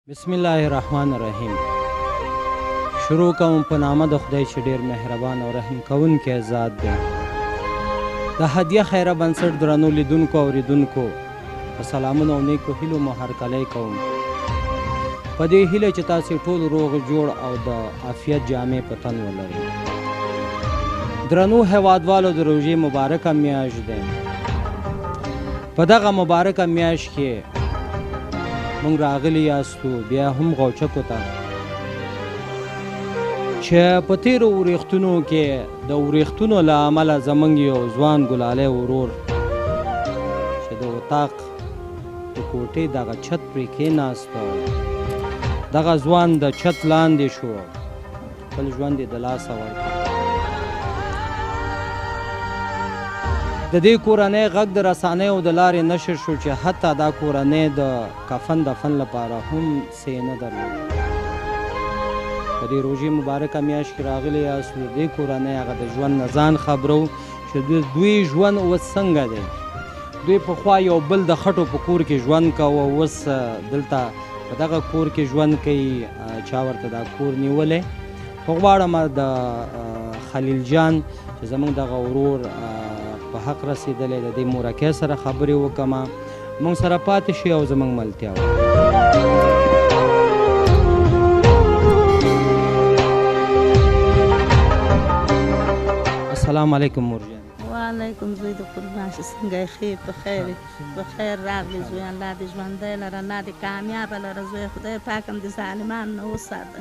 بسم الله الرحمن الرحیم. شروع کوم په نامه د خدای چې ډېر مهربان او رحم کوونکی ذات دی. د هدیه خیره بنسټ درنو لیدونکو او اوریدونکو په سلامونو او نیکو هیلو مو هرکلی کوم. په دې هیله چې تاسې ټول روغ جوړ او د عافیت جامې په تن ولرئ. درنو هیوادوالو د روژې مبارکه میاشت دی. په دغه مبارکه میاشت کې مونږ راغلي یاستو بیا هم غوچکو ته چې په تیرو وریښتونو کې د وریښتونو له امله زموږ یو ځوان ګلالی ورور چې د اطاق د کوټې دغه چت پرې کېناسته، دغه ځوان د چت لاندې شو، خپل ژوند یې د لاسه ورکړ. د دې کورنۍ غږ د رسنیو د لارې نشر شو چې حتی دا کورنۍ د کفن دفن لپاره هم څه نه درلود. په دې روژې مبارکه میاشت کې راغلي یاست، د دې کورنۍ هغه د ژوند نه ځان خبرو چې دوی ژوند اوس څنګه دی. دوی پخوا یو بل د خټو په کور کې ژوند کوه، اوس دلته په دغه کور کې ژوند کوي. چا ورته دا کور نیولی. خو غواړم د خلیل جان چې زموږ دغه ورور په حق رسېدلی د دې مورکۍ سره خبرې وکړم. موږ سره پاتې شي او زموږ ملتیا وکړي. السلام علیکم مور جان. وعلیکم زوی د قربان شي، څنګه یې ښې په خیر په خیر راغلې زوی. الله دې ژوندی لره، الله دې کامیابه لره زوی. خدای پاک هم دې ظالمان نه وساته.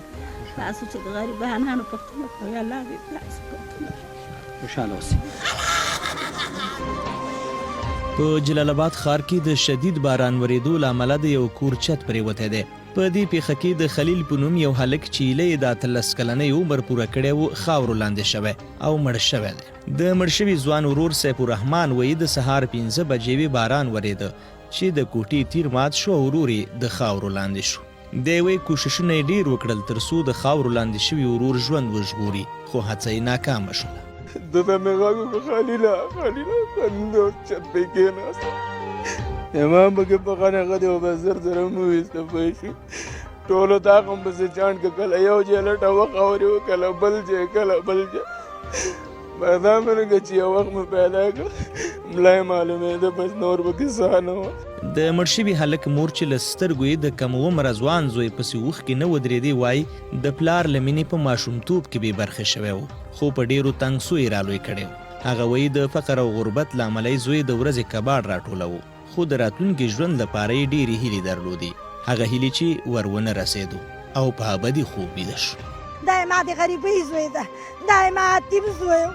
تاسو چې د غریبانانو پوښتنه کوئ الله دې تاسو پوښتنه خوشحاله اوسئ. په جلال آباد ښار کې د شدید باران ورېدو له امله د یو کور چت پرېوتی دی. په دې پیښه کې د خلیل په نوم یو هلک چې ایله یې د 18 کلنۍ عمر پوره کړی و خاورو لاندې شوی او مړ شوی دی. د مړ شوي ځوان ورور سیف الرحمن وایي د سهار 5 بجې وې باران ورېده چې د کوټې تیر مات شو او ورور یې د خاورو لاندې شو. دی وایي کوښښونه یې ډېر وکړل تر څو د خاورو لاندې شوي ورور ژوند وژغوري، خو هڅه یې ناکامه شوله. دته مې غږ وکړ خلیله خلیله چت پې کېناست. امام پکې په خانه غدې او بس زر زر مو ویسته پوه شو. ټول اطاق هم پسې چاڼ که کله یو ځای لټه وخاورې و کله بل ځای کله بل ځای. دا منګه چې یو وخت مې پیدا کړ ملا یې معلومېده، بس نور پکې څه نه وه. د مړ شوي هلک مور چې له سترګو یې د کم عمره ځوان زوی پسې اوښکې نه ودرېدې وایي د پلار له مینې په ماشومتوب کې بې برخې شوی و، خو په ډېرو تنګ سوی رالوی کړی و. هغه وایي د فقر او غربت له امله یې زوی د ورځې کباړ راټولوه، خو د راتلونکي ژوند لپاره یې ډېرې هیلې درلودې، هغه هیلې چې ور ونه رسېدو او په ابدي خوب ویده شو. دا یې ما د غریبۍ زوی ده، دا یې ما یتیم زوی و،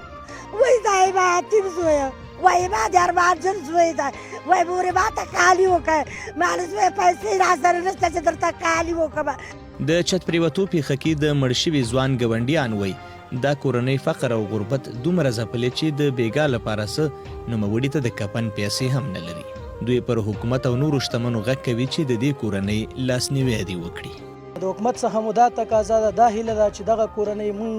وایي دا یې ما یتیم زوی و، وایي ما د ارمانجن زوی ده، وایي مورې ما ته کالي وکړه، ما له زوی پیسې راسره نشته چې درته کالي وکړمه. د چت پرېوتو پیښه کې د مړ شوي ځوان ګاونډیان وایي دا کورنۍ فقر او غربت دومره ځپلې چې د بیګا لپاره څه نوموړي ته د کفن پیسې هم نه لري. دوی پر حکومت او نورو شتمنو غږ کوي چې د دې کورنۍ لاسنیوی دې وکړي. د حکومت څخه مو دا تقاضا ده، دا هیله ده چې دغه کورنۍ مونږ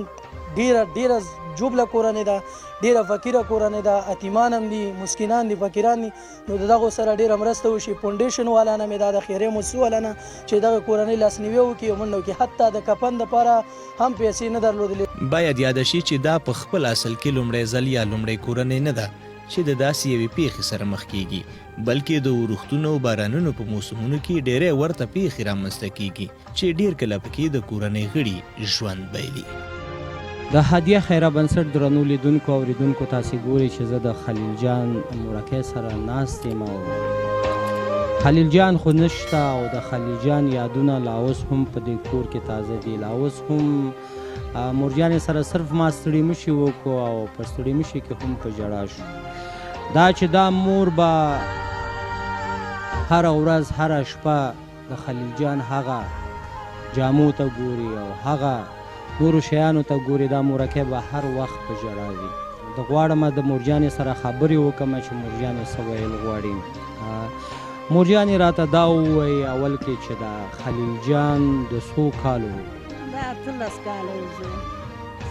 ډیره جوبله کورنۍ ده، ډیره فقیره کورنۍ ده، یتیمان هم دي، مسکینان دي، فقیران دي، نو د دغو سره ډیره مرسته وشي. فونډیشن والا نه مې دا د خیریه موسسو والا نه چې دغه کورنۍ لاسنیوی وکړي او منډه وکړي. حتی د کفن دپاره هم پیسې نه درلودلې. باید یاده شي چې دا په خپل اصل کې لومړی ځل یا لومړی کورنۍ نه ده چې د داسې یوې پیښې سره مخ کیږي، بلکې د ورښتونو او بارانونو په موسمونو کې ډېری ورته پیښې رامنځته کیږي چې ډېر کله پکې د کورنۍ غړي ژوند بایلي. د هدیه خیره بنسټ درنو لیدونکو او اوریدونکو تاسې ګورئ چې زه د خلیل جان مورکۍ سره ناست یم او خلیل جان خو نشته او د خلیل جان یادونه لا اوس هم په دې کور کې تازه دي. لا اوس هم مورجانې سره صرف ما ستړي مشي وکړو او په ستړي مشي کې هم په ژړا شو. دا چې دا مور به هره ورځ هره شپه د خلیل جان هغه جامو ته ګوري او هغه نورو شیانو ته ګوري، دا مورکۍ به هر وخت په ژړا وي. د غواړم د مورجانې سره خبرې وکړم چې مورجانې څه ویل غواړي. مورجانې راته دا ووایي اول کې چې دا خلیل جان د څو کالو دا 18 کاله و زوی.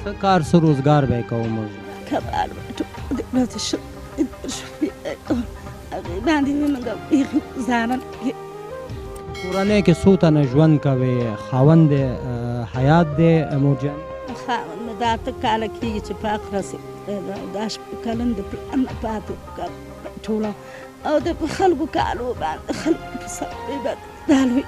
څه کار څه روزګار به یې کوه مورجان؟ کبار به ټول د ورځې هغې باندې مې موږ بیخي ګزاره نه کوي. کورنۍ کې څو تنه ژوند کوي؟ خاوند دی حیات دی مورجان؟ خاوند مې دا اته کاله کېږي چې په حق رسېدلی دا شپږ کلن د پلار نه پاتې ټوله او د په خلکو کالو باندې خلکو په سختۍ باندې دا لوی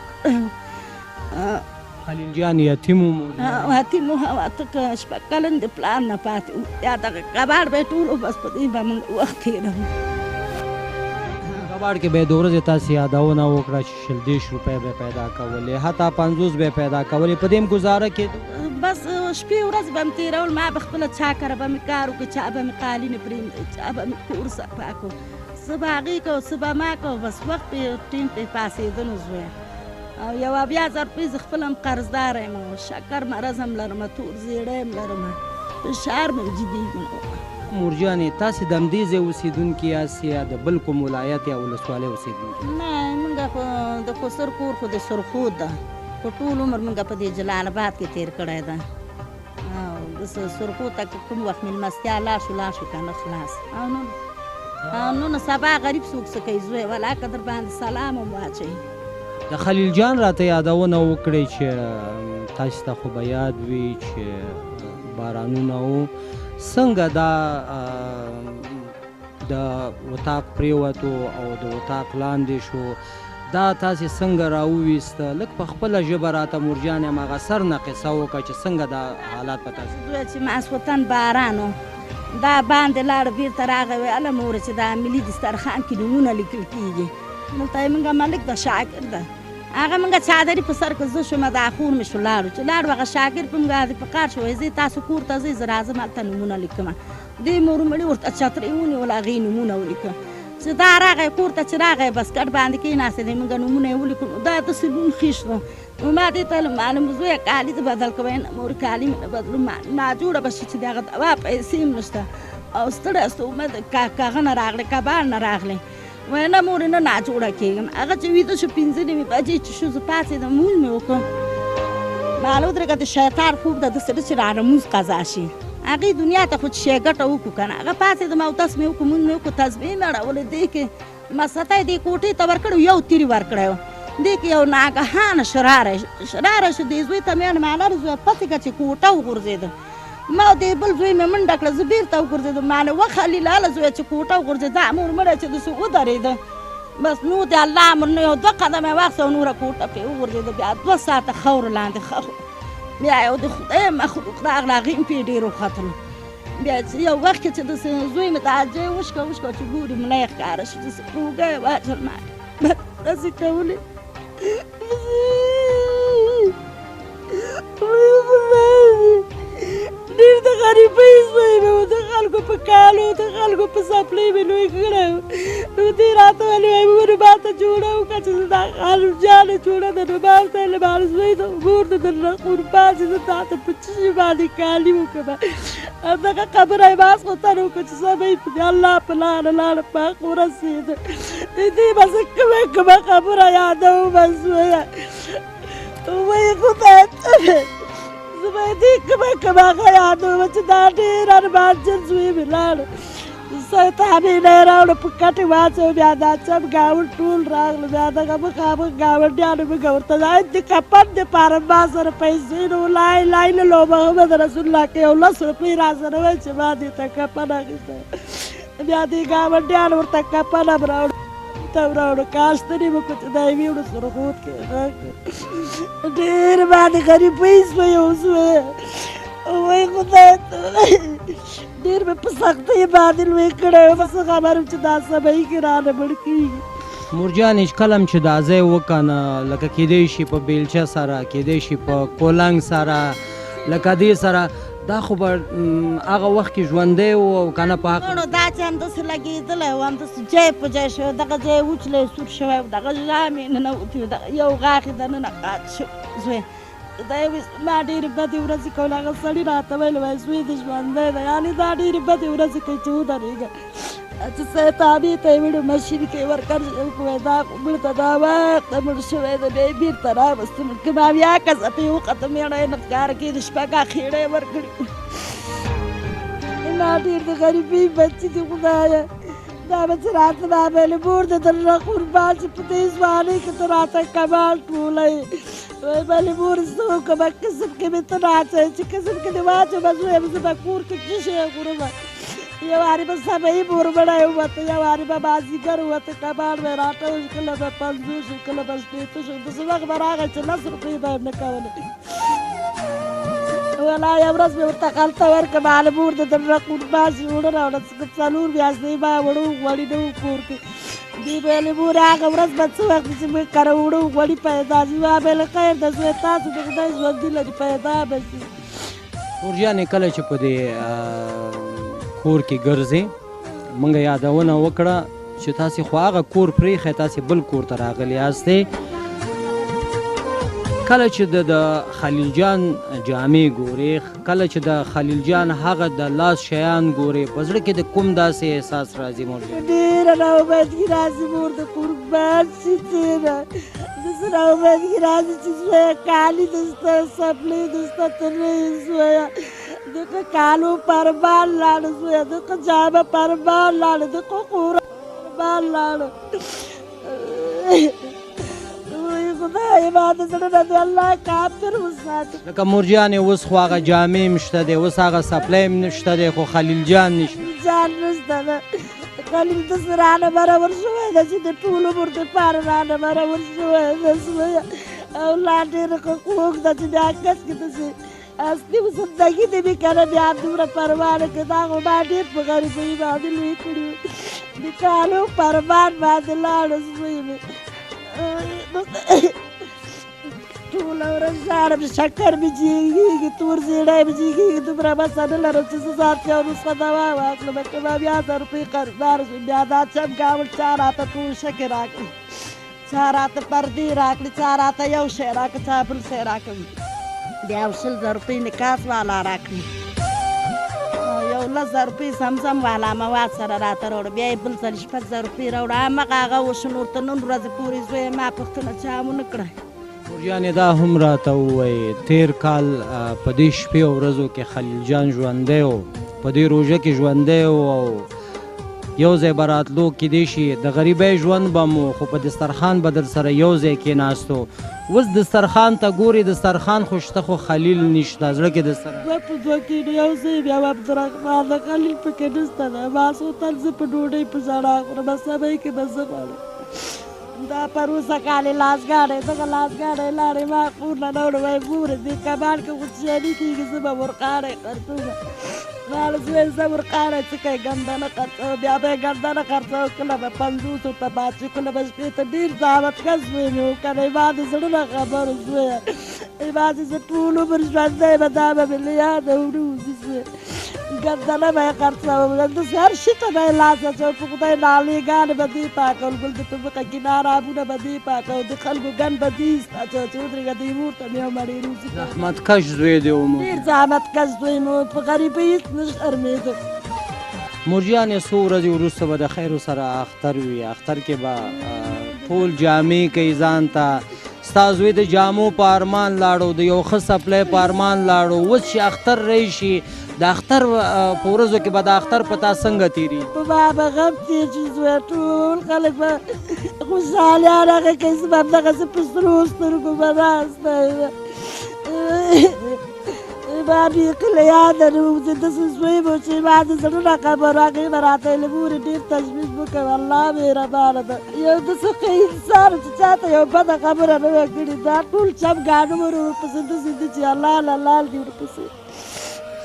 خلیل جان یتیم و یتیم و اته شپږ کلن د پلار نه پاتې و یا دغه کباړ به یې ټول و بس په دې به موږ وخت تېروو. کباړ کې به یې د ورځې تاسې یادونه وکړه چې 40 روپۍ به پیدا کولې حتی 50 به پیدا کولې په دې هم ګزاره کېدو؟ بس شپې ورځ به مې تېرول ما به خپله چا کره به مې کار وکړو چا به مې قالینې پرېږدي چا به مې کور صفا کړو څه به هغې کوو څه به ما کوو بس وخت پې ټیم پې پاسېدنو زویه او یو 8000 روپۍ زه خپله هم قرضداره یم شکر مرض هم لرم تور زیړی هم لرم فشار مې جدي مورجانې تاسې د همدې ځای اوسېدونکي یاست یا د بل کوم ولایت یا ولسوالۍ اوسېدونکي؟ نه موږ خو د خسر کور خو د سرخود ده خو ټول عمر موږ په دې جلال آباد کې تېر کړی ده او د سرخود ته کوم وخت مېلمستیا لاړ شو که نه خلاص او نو سبا غریب څوک څه کوي زوی ولا که در باندې سلام هم واچوي. د خلیل جان راته یادونه وکړئ چې تاسو ته خو به یاد وي چې بارانونه و څنګه دا د وطاق پریوتو او د وطاق لاندې شو دا تاسې څنګه راوویسته لږ په خپله ژبه راته مورجان هماغه سر نه قصه وکړه چې څنګه دا حالات په تاسې دوی چې ماسخوتن باران و دا باندې لاړه بېرته راغی وی الله موره چې دا ملي دسترخوان کې نومونه لیکل کېږي دلته یې موږ ملک د شاکر ده هغه موږ چادري په سر کې زه شومه دا خور مې شو لاړو چې لاړو هغه شاکر په موږ په کار شو وایي زه تاسو کور ته ځئ زه راځم هلته نومونه لیکمه دې مور مړي ورته چترۍ ونیول هغې نومونه ولیکه چې دا راغی کور ته چې راغی بس کټ باندې کېناستې دی موږ نومونه یې ولیکو دا داسې لون خیش ده نو ما دې ته معلوم زویه کالي دې بدل کوئ نه مور کالي مې نه بدلو ناجوړه به شي چې د هغه دوا پیسې هم نشته او ستړی ستومه د کاغه نه راغلی کباړ نه راغلی وایي نه مورې نه ناجوړه کېږم هغه چې ویده شو 15 نیمې بجې چې شو زه پاڅېدم مونځ مې وکړم معلوم درېږه د شیطان خوب ده داسې ده چې رانه مونځ قضا شي هغې دنیا ته خو چې شی ګټه وکړو که نه هغه پاڅېدم اودس مې وکړو مونځ مې وکړو تسبیح مې اړولې دې کې مستی دې کوټې ته ورکړی یو تیرې ورکړی و دې کې یو ناګهانه شراره شو دې زوی ته مې ماله زوی پسې که چې کوټه وغورځېده ما دې بل زوی مې منډه کړه زه بېرته وغورځېدم مانه وخلي لاله زویه چې کوټه وغورځېده مور مړی چې داسې ودرېده بس نو د الله امر نه یو 2 قدمه یې واخیسته او نوره کوټه پرې وغورځېده بیا 2 ساعته خاورو لاندې بیا یو د خدای مخلوق راغله هغې هم پرې ډېر وختلو بیا چې یو وخت کې چې داسې زوی مې تعجب وشکه چې ګوري ملا یې ښکاره شو داسې اوږه یې واچل ما بس داسې کولې ډېر د غریبۍ زوی مې و د خلکو په کالو د خلکو په څپلۍ مې لوی کړی و نو دې راته ویلې وایي مورې ما ته جوړه وکړه چې زه دا خالو جانې جوړه ده نو ما ورته ویلې مال زوی د مور د درنه قربان چې زه تا ته په څه شي باندې کالي وکړمه همدغه خبره یې ماسخوتن وکړه چې سبا یې د الله په لاره په حق ورسېده دې به زه کومه خبره یادومه زویه وایي خدای ته زه به یې دې کومه هغه یادومه چې دا ډېر ارمانجن زوی مې لاړه سیطانونه یې راوړه په کټې واچوه بیا دا چم ګاونډ ټول راغله بیا دغه مخامخ ګاونډیانو مې ورته وایي د کفن دپاره ما سره پیسې نه و لای نه لو محمد رسول الله کې یو 10 روپۍ را سره وایي چې ما دې ته کفن اخیستی بیا دې ګاونډیانو ورته کفن هم راوړه کاشتنې مې کړو چې دا یې ویوړو سرخود کې ډېر باندې غریبۍ سوی اوس وایي خدای ته ډېر مې په سختۍ باندې لوی کړی یم څه خبر یم چې دا سبایي کې رانه مړ کېږي مورجان هېڅ کله هم چې دا ځای وکنه لکه کیدی شي په بیلچه سره کیدی شي په کولنګ سره لکه دې سره دا خو به هغه وخت کې ژوندی و او که نه په حق دا چې همداسې لګېدلی و همداسې جای په جای شوی دغه ځای وچلی سور شوی و دغه ژامې ننوتې و دغه یو غاښ یې دننه قات شو زوی دا یې ما ډېرې بدې ورځې کول هغه سړي راته ویل وایي زوی دې ژوندی دی یعنې دا ډېرې بدې ورځې کوي چې ودرېږه چې سیطانې ته یې ویلو مشین کې یې ورکړ وایي دا مړ ته دا وخته مړ شوی دی بیا یې بېرته راوستم که ما بیا کسه ته یې وختم مېړه یې نه ښکاره کېږي شپږه خېړه یې ورکړي ما ډېر د غریبۍ بچي دي خدایه دا به چې راته دا ویلې مور دې درنه قربان شي په دې ځوانۍ کې ته راته کمال ټولوې وایي بلې مور څه وکړمه قسم کې مې ته ناڅوې چې قسم کې دې واچومه زویه زه به کور کې څه شی خورمه یو وارې به سبعي مورمړی ووته یو وارې به مازدیګر ووته کباړ به یې راټول شو کله به 50 شو کله به 60 شو داسې وخت به راغی چې 10 روپۍ به یې نه کولې ولا یو ورځ مې ورته خلطه ورکړه ماله مور دې درنه قربان شي اوړه راوړه 4 میاشتې ما وړو غوړي نه وو کور کې دې به ویلې مور هغه ورځ به څه وخت چې موږ کره وړو غوړي پیدا شي ما به ویلې خیر ده زوی تاسو د خدای ژوندي لري پیدا به شي مورجانې کله چې په دې کور کې ګرځې موږ یادونه وکړه چې تاسې خو هغه کور پرېښی تاسې بل کور ته راغلي یاستې کله چې د خلیل جان جامې ګورې کله چې د خلیل جان هغه د لاس شیان ګورې په زړه کې د کوم داسې احساس راځي مورجان ډېره راامیدګي راځي مور د قربان شي تېره داسې راامیدګي راځي چې زویه کالي دې شته سپلې دې شته ته نه یې زویه دغه کالو پربال لاړه زویه دغه جامه پربال لاړه دغه خوره پربال لاړه خدای ما د زړه نه د الله کافر وساتي لکه مورجانې اوس خو هغه جامې هم شته دی اوس هغه سپلی هم نشته دی خو خلیل جان نشته جان نشته ده خلیل داسې رانه برابر شوی ده چې د ټول عمر دپاره رانه برابر شوی ده زویه او لا ډېره ښه خوږ ده چې د عکس کې داسې اصلي زندګي دې مې که نه بیا دومره پروا نه کړې دا خو ما ډېر په غریبۍ باندې لوی کړي وو د کالو پرمان باندې لاړه زوی مې ټوله ورځ ژاړم شکر مې جګېږي تور زیړی مې جګېږي دومره بسه نه لرم چې زه ځان ته یو نسخه دوا واخلم که ما بیا 1000 روپۍ قرضدار شوم بیا دا چمګاول چا راته ټول شکې راکړي چا راته پردې راکړي چا راته یو شی راکړي چا بل شی راکړي بیا یو 100,000 روپۍ نکاس والا راکړي یو 10,000 روپۍ زمزم والا مواد سره راته راوړه بیا یې بل ځل 6,000 روپۍ راوړه همغه هغه وشو نور تر نن ورځې پورې زویه ما پوښتنه چا ونه کړه مورجانې دا هم راته ووایي تیر کال په دې شپې او ورځو کې خلیل جان ژوندی و په دې روژه کې ژوندی و او یو ځای به راتلو کیدای شي د غریبۍ ژوند به مو خو په دسترخوان به در سره یو ځای کېناستو اوس دسترخوان ته ګورې دسترخوان خو شته خو خلیل نشته زړه کې د سره دوه په دوه کېنو یو ځای بیا به عبدالرحمان د خلیل پکې نشته ده ما څو تل زه په ډوډۍ په ژړا خورم سبۍ کې به زه غواړم دا پروسه کال یې لاسګاډی دغه لاسګاډی لاړې ما کور نه نه وړه وایي مورې دې کباړ کې خو شیاني کېږي زه به ورقاړی خرڅومه ماله زوی زه ورقاړی څه کوې ګندنه خرڅوه بیا به یې ګندنه خرڅوه کله به 50 ته پاتې کله به 60 ته ډېر زحمت کس زوی مې و که نه ما د زړه نه خبرو زویه ما چې زه ټول عمر ژوندی به دا به مې له یاده ونه وځي زوی ګندنه به یې خرڅوم داسې هر شي ته به یې لاس اچوم په خدای نالېګانې به دې پاکول ګل د په مخه کې نارابونه به دې پاکول د خلکو ګن به دې ایست اچوه چې ودرېږه دې مور ته مې یو مړې روزي زحمت کش زوی دی و ډېر زحمت کش زوی مې و په غریبۍ هېڅ نه شرمېده مورجانې څو ورځې وروسته به د خیرو سره اختر وي اختر کې به ټول جامې کوي ځان ته ستا زوی د جامو په ارمان لاړو د یو ښه سپلی په ارمان لاړو اوس چې اختر راشي د اختر په ورځو کې به د اختر په تا څنګه تېرېږي په ما به غم تېر شي زویه ټول خلک به خوشحالیان هغه کوي زه به همدغسې په سرو سترګو به ناسته ما بیخي له یاده نه وځي داسې زوی به چې ما د زړه نه خبرو هغې به راته ویلې مورې ډېر تشویش مه کوه الله مهربانه ده یو داسې ښه انسان چې چا ته یو بده خبره نه وه کړې دا ټول چمګاڼه مې ورپسې داسې دي چې الله له لال دي ورپسې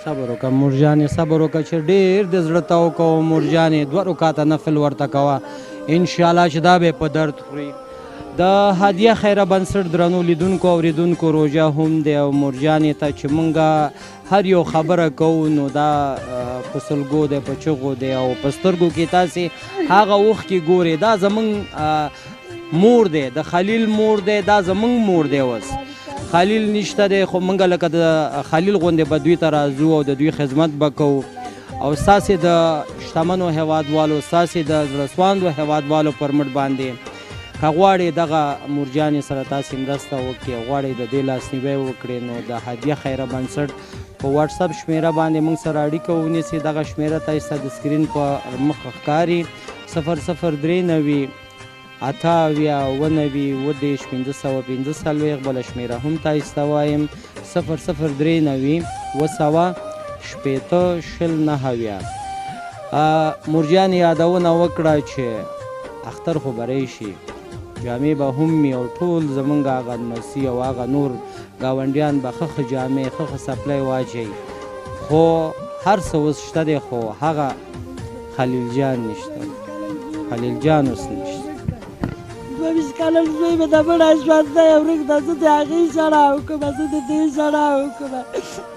صبر وکړه مورجانې صبر وکړه چې ډېر د زړه ته وکوه مورجانې 2 رکعاته نفل ورته کوه انشاءالله چې دا به په درد خوري د هدیه خیره بنسټ درنو لیدونکو اوریدونکو روژه هم دی او مورجانې ته چې مونږ هر یو خبره کوو نو دا په سلګو دی په چغو دی او په سترګو کې تاسې هغه وخت کې ګورې دا زمونږ مور دی د خلیل مور دی دا زمونږ مور دی اوس خلیل نشته دی خو مونږ لکه د خلیل غوندې به دوی ته راځو او د دوی خدمت به کوو او ستاسې د شتمنو هیوادوالو ستاسې د زړهسواندو هیوادوالو پر مټ باندې که غواړئ دغه مورجانې سره تاسې مرسته وکړئ غواړئ د دې لاسنیوی وکړئ نو د هدیه خیره بنسټ په واټساپ شمیره باندې موږ سره اړیکه ونیسئ دغه شمیره تاسې ته د سکرین په مخ ښکاري 0039 88 90 1540 بله شمېره هم تاسو ته وایم 0039 200 مورجان یادونه وکړه چې اختر خو بری شي جامې به هم وي او ټول زمونږ هغه لمسي او هغه نور ګاونډیان به ښه جامې ښه سپلی واچوي خو هر څه اوس شته دی خو هغه خلیل جان نشته خلیل جان اوس نشته 22 کاله زوی مې د مړه ژوندی ورږده زه د هغې ژړا وکړمه زه د دې ژړا وکړمه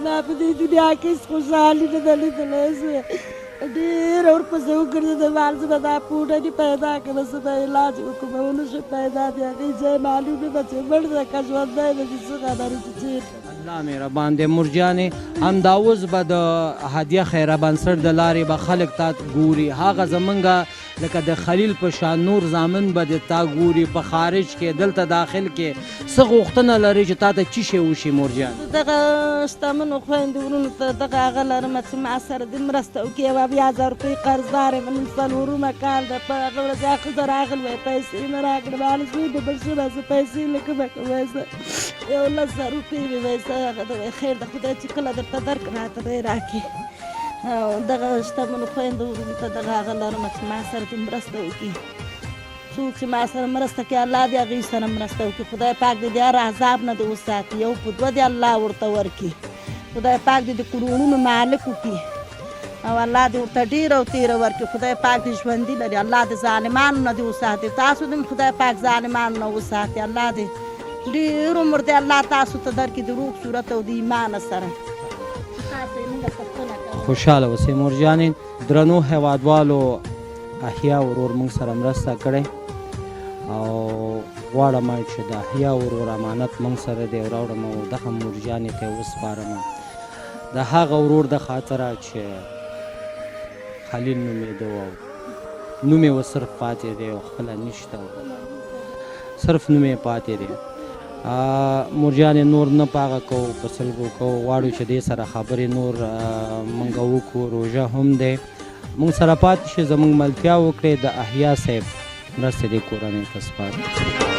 ما په دې دنیا کې هېڅ خوشحالي نه ده لیدلی زه ډېره ورپسې وګرځېدم مال زه به دا پوډري پیدا کړم زه به علاج وکړم ونه شو پیدا د هغې ځای معلوم نه ده چې مړ ده که ژوندی ده چې څه خبرې چې چېرته الله مهربان دی مورجانې همدا اوس به د هدیه خیره بنسټ د لارې به خلک تا ګوري هغه زمونږ لکه د خلیل په شان نور زامن به د تا ګوري په خارج کې دلته داخل کې څه غوښتنه لري چې تا ته څه شی وشي مورجان دغه شتمنو خویندو ورونو ته دغه هغه لرمه چې ما سره دې مرسته وکړي یوه 2000 روپۍ قرضدار یم نن څلورمه کال ده په هغه ورځ هغه ښځه راغلې وی پیسې مې راکړې مالې زوی مې بل شوی زه پیسې له کومه کوم زه 11,000 روپۍ مې وی زه هغه د خیر د خدای چې کله درته درکړم راته به یې راکړي او دغه شتمنو خویندو ورونو ته دغه هغه لرمه چې ما سره دې مرسته وکړي څوک چې ما سره مرسته کوي الله دې هغوی سره مرسته وکړي خدای پاک دې د هر عذاب نه دې وساتي یو په دوه دې الله ورته ورکړي خدای پاک دې د کروړونو مالک وکړي او الله دې ورته ډېره او تېره ورکړي خدای پاک دې ژوندي لري الله دې ظالمانو نه دې وساتي تاسو دې خدای پاک ظالمانو نه وساتي الله دې ډېر عمر دې الله تاسو ته درکړي د روغ صورت او د ایمان سره خوشحاله اوسئ مورجانې درنو هیوادوالو احیا ورور موږ سره مرسته کړې او غواړم چې د احیا ورور امانت موږ سره دی راوړم او دغه مورجانې ته یې وسپارم د هغه ورور د خاطره چې خلیل نومېده او نوم یې صرف پاتې دی او خپله نشته صرف نوم یې پاتې دی مورجانې نور نه په هغه کوو په سلګو کوو غواړو چې دې سره خبرې نور موږ وکړو روژه هم دی موږ سره پاتې شي زموږ ملتیا وکړئ د احیا صاحب مرستې دې کورنۍ ته سپارو